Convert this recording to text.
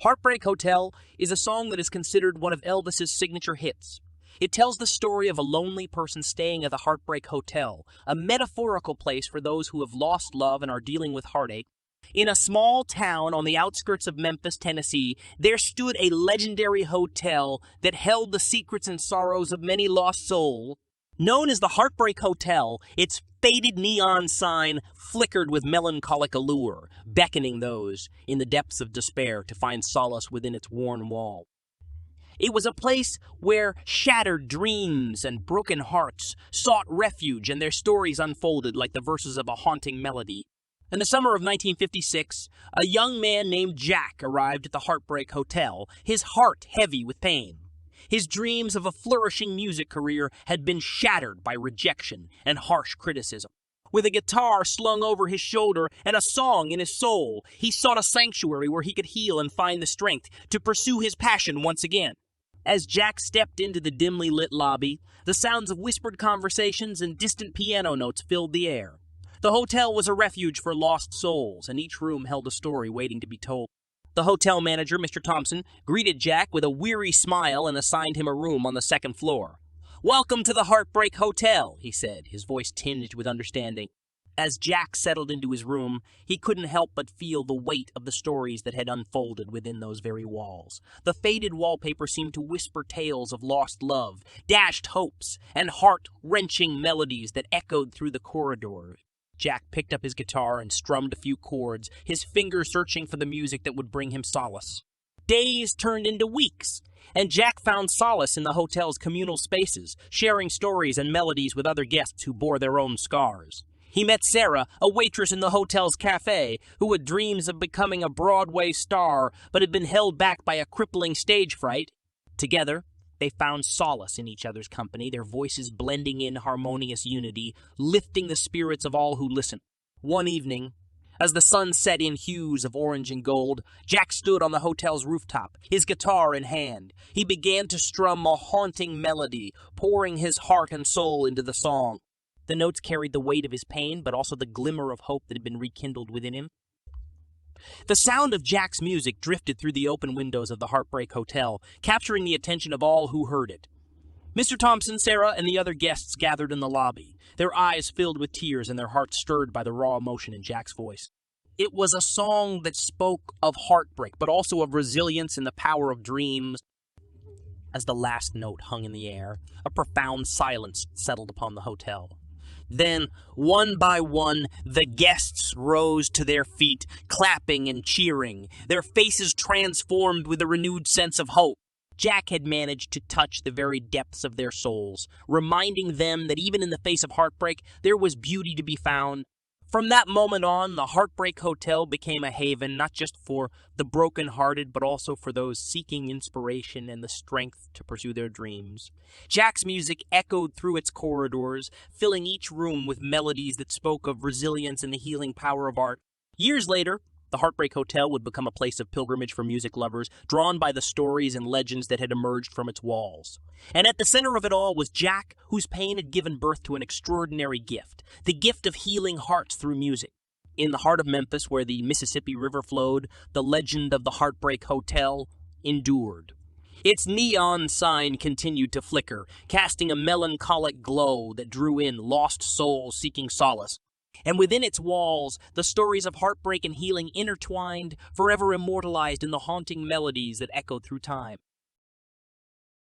Heartbreak Hotel is a song that is considered one of Elvis's signature hits. It tells the story of a lonely person staying at the Heartbreak Hotel, a metaphorical place for those who have lost love and are dealing with heartache. In a small town on the outskirts of Memphis, Tennessee, there stood a legendary hotel that held the secrets and sorrows of many lost souls. Known as the Heartbreak Hotel, its faded neon sign flickered with melancholic allure, beckoning those in the depths of despair to find solace within its worn wall. It was a place where shattered dreams and broken hearts sought refuge, and their stories unfolded like the verses of a haunting melody. In the summer of 1956, a young man named Jack arrived at the Heartbreak Hotel, his heart heavy with pain. His dreams of a flourishing music career had been shattered by rejection and harsh criticism. With a guitar slung over his shoulder and a song in his soul, he sought a sanctuary where he could heal and find the strength to pursue his passion once again. As Jack stepped into the dimly lit lobby, the sounds of whispered conversations and distant piano notes filled the air. The hotel was a refuge for lost souls, and each room held a story waiting to be told. The hotel manager, Mr. Thompson, greeted Jack with a weary smile and assigned him a room on the second floor. "Welcome to the Heartbreak Hotel," he said, his voice tinged with understanding. As Jack settled into his room, he couldn't help but feel the weight of the stories that had unfolded within those very walls. The faded wallpaper seemed to whisper tales of lost love, dashed hopes, and heart-wrenching melodies that echoed through the corridors. Jack picked up his guitar and strummed a few chords, his fingers searching for the music that would bring him solace. Days turned into weeks, and Jack found solace in the hotel's communal spaces, sharing stories and melodies with other guests who bore their own scars. He met Sarah, a waitress in the hotel's cafe, who had dreams of becoming a Broadway star, but had been held back by a crippling stage fright. Together, they found solace in each other's company, their voices blending in harmonious unity, lifting the spirits of all who listened. One evening, as the sun set in hues of orange and gold, Jack stood on the hotel's rooftop, his guitar in hand. He began to strum a haunting melody, pouring his heart and soul into the song. The notes carried the weight of his pain, but also the glimmer of hope that had been rekindled within him. The sound of Jack's music drifted through the open windows of the Heartbreak Hotel, capturing the attention of all who heard it. Mr. Thompson, Sarah, and the other guests gathered in the lobby, their eyes filled with tears and their hearts stirred by the raw emotion in Jack's voice. It was a song that spoke of heartbreak, but also of resilience and the power of dreams. As the last note hung in the air, a profound silence settled upon the hotel. Then, one by one, the guests rose to their feet, clapping and cheering, their faces transformed with a renewed sense of hope. Jack had managed to touch the very depths of their souls, reminding them that even in the face of heartbreak, there was beauty to be found. From that moment on, the Heartbreak Hotel became a haven not just for the broken-hearted, but also for those seeking inspiration and the strength to pursue their dreams. Jack's music echoed through its corridors, filling each room with melodies that spoke of resilience and the healing power of art. Years later, the Heartbreak Hotel would become a place of pilgrimage for music lovers, drawn by the stories and legends that had emerged from its walls. And at the center of it all was Jack, whose pain had given birth to an extraordinary gift, the gift of healing hearts through music. In the heart of Memphis, where the Mississippi River flowed, the legend of the Heartbreak Hotel endured. Its neon sign continued to flicker, casting a melancholic glow that drew in lost souls seeking solace. And within its walls, the stories of heartbreak and healing intertwined, forever immortalized in the haunting melodies that echoed through time.